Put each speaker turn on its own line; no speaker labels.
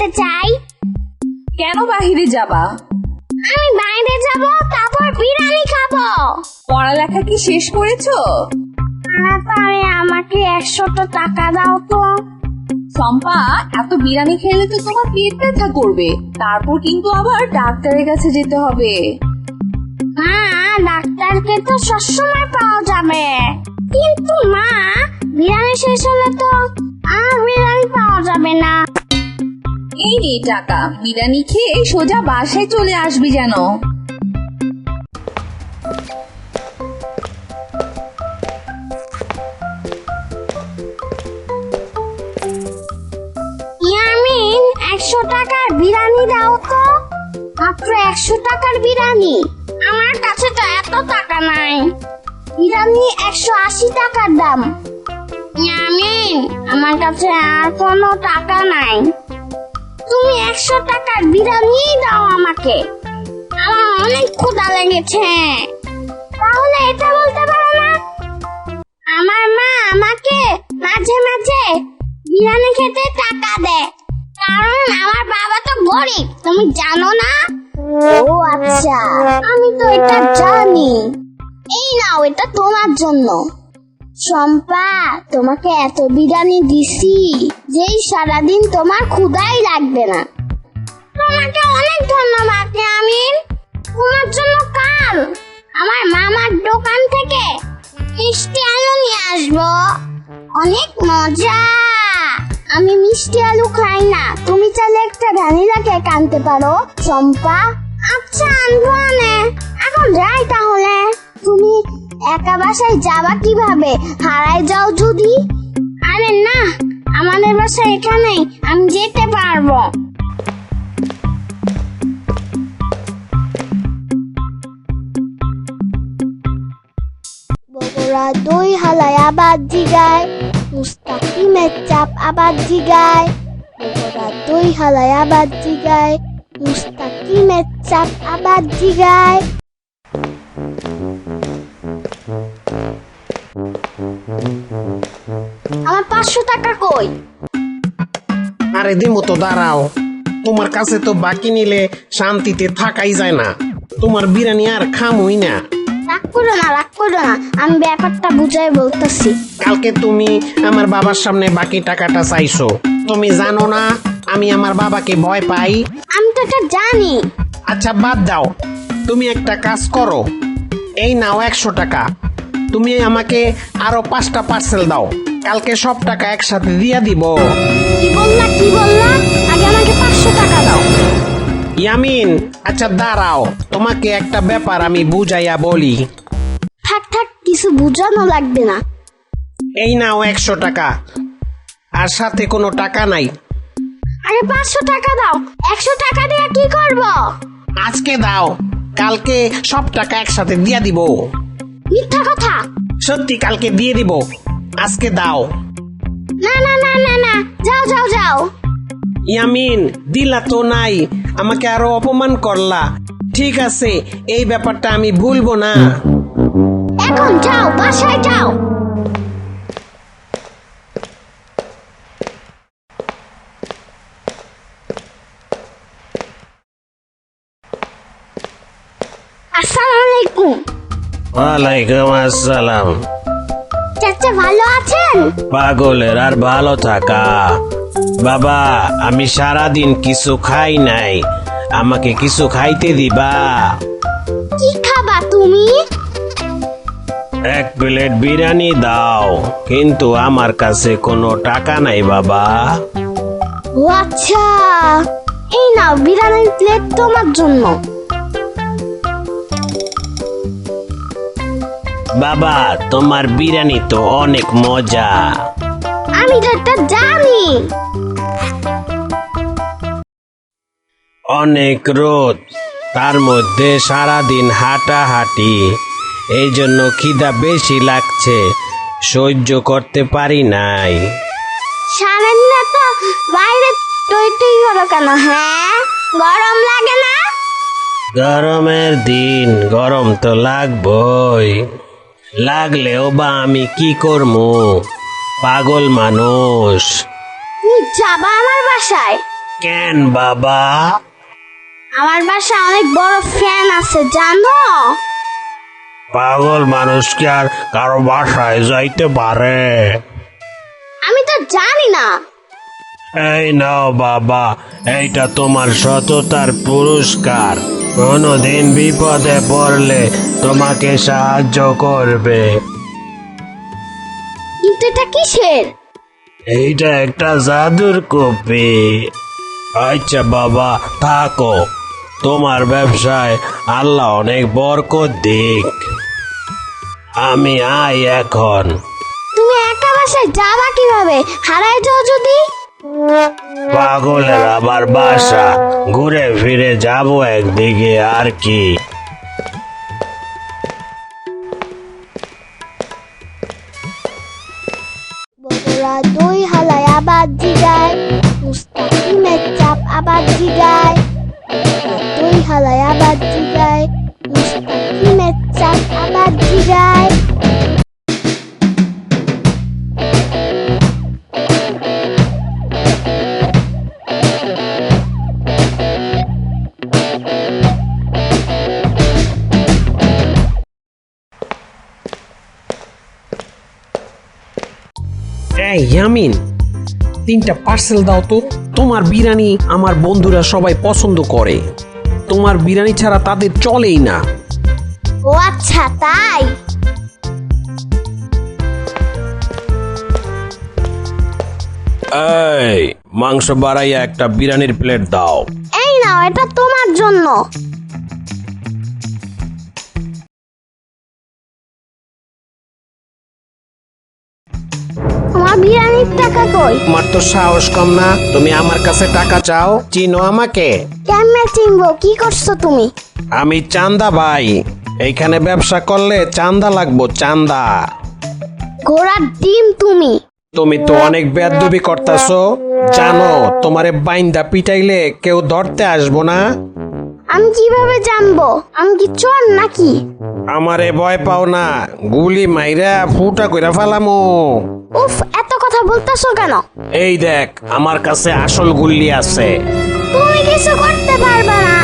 যেতে চাই।
কেন বাহিরে যাবা?
আমি বাইরে যাব, তারপর বিরিয়ানি খাবো।
পড়ালেখা কি শেষ করেছো?
তাড়াতাড়ি আমাকে 100টা টাকা দাও তো।
শম্পা, এত বিরিয়ানি খেলে তো তোমার পেট ব্যথা করবে, তারপর কিন্তু আবার ডাক্তারের কাছে যেতে হবে।
হ্যাঁ, ডাক্তারকে তো সবসময় পাওয়া যাবে, কিন্তু মা, বিরিয়ানি শেষ হলে তো আর বিরিয়ানি পাওয়া যাবে না।
এই নে টাকা, বিরিয়ানি খেয়ে সোজা বাসায় চলে আসবি যেন।
ইয়ামিন, 100 টাকার বিরিয়ানি দাও তো। মাত্র 100 টাকার বিরিয়ানি? আমার কাছে তো এত টাকা নাই। বিরিয়ানি 180 টাকার দাম। ইয়ামিন, আমার কাছে আর কোনো টাকা নাই। তুমি 100 টাকার বিরিয়ানি দাও আমাকে, আমার অনেক ক্ষুধা লেগেছে। তাহলে এটা বলতে পারো না? আমার মা আমাকে মাঝে মাঝে বিরিয়ানি খেতে টাকা দেয়, কারণ আমার বাবা তো গরিব, তুমি জানো না? ও আচ্ছা, আমি তো এটা জানি। এই নাও, এটা তোমার জন্য। শম্পা, তোমাকে এত বিরিয়ানি দিছি যেই সারাদিন তোমার ক্ষুধাই লাগবে না। তোমাকে অনেক ধন্যবাদ ইয়ামিন। তোমার জন্য কাল আমার মামার দোকান থেকে মিষ্টি আলু নিয়ে আসবো, অনেক মজা। আমি মিষ্টি আলু খাই না, তুমি চাইলে একটা ভ্যানিলা কেক আনতে পারো শম্পা। আচ্ছা, আনবো আনে। এখন যাই তাহলে। তুমি একা বাসায় যাবা কিভাবে? হারায় যাও যদি? আরে না, আমাদের বাসা এখানেই, আমি যেতে পারবো। বগুড়া দই হালায় আবার জিগায়, মুস্তাকিমের চাপ আবার জিগায়। বগুড়া দই হালায় আবার জিগায়, মুস্তাকিমের চাপ আবার জিগায়। আমার 500 টাকা কই?
আরে দিমু তো, দাঁড়াও। তোমার কাছে তো বাকি নিলে শান্তিতে থাকাই যায় না। তোমার বিরিয়ানি আর খামুই না।
রাগ করো না, রাগ করো না, আমি ব্যাপারটা বুঝাই বলতেছি।
কালকে তুমি আমার বাবার সামনে বাকি টাকাটা চাইছো। তুমি জানো না আমি আমার বাবাকে ভয় পাই?
আমি তো এটা জানি।
আচ্ছা বাদ দাও, তুমি একটা কাজ করো, এই নাও 100 টাকা। তুমি আমাকে আরো 5টা পার্সেল দাও, কালকে সব টাকা একসাথে দিয়া দিব।
কি বললা, কি বললা? আগে আমাকে 500 টাকা দাও।
ইয়ামিন, আচ্ছা দাঁড়াও, তোমাকে একটা ব্যাপার আমি বুঝাইয়া বলি।
থাক থাক, কিছু বুঝানো লাগবে না।
এই নাও 100 টাকা, আর সাথে কোনো টাকা নাই।
আরে 500 টাকা দাও। 100 টাকা দিয়ে কি করব?
আজকে দাও, কালকে সব টাকা একসাথে দিয়া দিব।
মিথ্যা কথা।
সত্যি, কালকে দিয়ে দিব, আজকে দাও।
না না না না না, যাও যাও যাও।
ইয়ামিন, দিলা তো নাই, আমাকে আরো অপমান করলা। ঠিক আছে, এই ব্যাপারটা আমি ভুলবো না।
এখন যাও, বাসায় যাও। আসসালামু আলাইকুম।
ওয়ালাইকুম আসসালাম।
চাচা ভালো আছেন?
পাগলের আর ভালো থাকা। বাবা, আমি সারাদিন কিছু খাই নাই, আমাকে কিছু খাইতে দিবা?
কি খাবা তুমি?
1 প্লেট বিরিয়ানি দাও, কিন্তু আমার কাছে কোনো টাকা নাই বাবা।
ও আচ্ছা, এই নাও বিরিয়ানির প্লেট তোমার জন্য।
বাবা, তোমার বিরিয়ানি তো অনেক মজা।
আমি তো এটা জানি।
অনেক রোদ, তার মধ্যে সারাদিন হাঁটাহাঁটি, এই জন্য খিদা বেশি লাগছে, সহ্য করতে পারি নাই।
সারাদিন তো বাইরে টই টই করো কেন? হ্যাঁ, গরম লাগে না?
গরমের দিন, গরম তো লাগবই, লাগলেও বা আমি কি করবো, পাগল মানুষ।
তুমি যাবা আমার বাসায়?
কেন বাবা?
আমার বাসায় অনেক বড় ফ্যান আছে জানো?
পাগল মানুষ কি আর কারো বাসায় যাইতে পারে?
আমি তো জানি না।
এই নাও বাবা, এইটা তোমার সততার পুরস্কার। কোনোদিন বিপদে পড়লে তোমাকে সাহায্য করবে।
কিন্তু এটা কিসের?
এইটা একটা জাদুর কপি। আচ্ছা বাবা, থাকো। তোমার ব্যবসায় আল্লাহ অনেক বরকত দিক। আমি আই এখন।
তুমি একা বাসায় যাবা কিভাবে? হারাই যাও যদি?
পাগলের আবার বাসা, ঘুরে ফিরে যাব একদিকে আর কি।
বড়রা দই হালায় আবার জিগায়, মুস্তাকিমের চাপ আবার জিগায়। দই হালায় আবার জিগায়, মুস্তাকিমের চাপ আবার জিগায়।
এই ইয়ামিন, 3টা পার্সেল দাও তো। তোমার বিরিয়ানি আমার বন্ধুরা সবাই পছন্দ করে। তোমার বিরিয়ানি ছাড়া তাদের চলেই না।
ও আচ্ছা তাই।
এই মাংস বাড়াইয়া একটা বিরিয়ানির প্লেট দাও।
এই নাও, এটা তোমার জন্য। আমার বিরিয়ানির টাকা কই?
তোমার তো সাহস কম না, তুমি আমার কাছে টাকা চাও? চিনো আমাকে?
কেমনে চিনবো? কি করছো তুমি?
আমি চান্দা ভাই। এইখানে ব্যবসা করলে চান্দা লাগবো, চান্দা।
ঘোড়ার ডিম তুমি।
তুমি তো অনেক বেয়াদবি করতাছো। জানো তোমারে বাইন্দা পিটাইলে কেউ ধরতে আসবো না।
আমি কিভাবে জানবো? আমি কি চোর নাকি?
আমারে ভয় পাও না, গুলি মাইরা ফুটা কইরা ফালামু।
উফ, এত কথা বলতেছো কেন?
এই দেখ, আমার কাছে আসল গুল্লি আছে।
তুমি কিছু করতে পারবে না।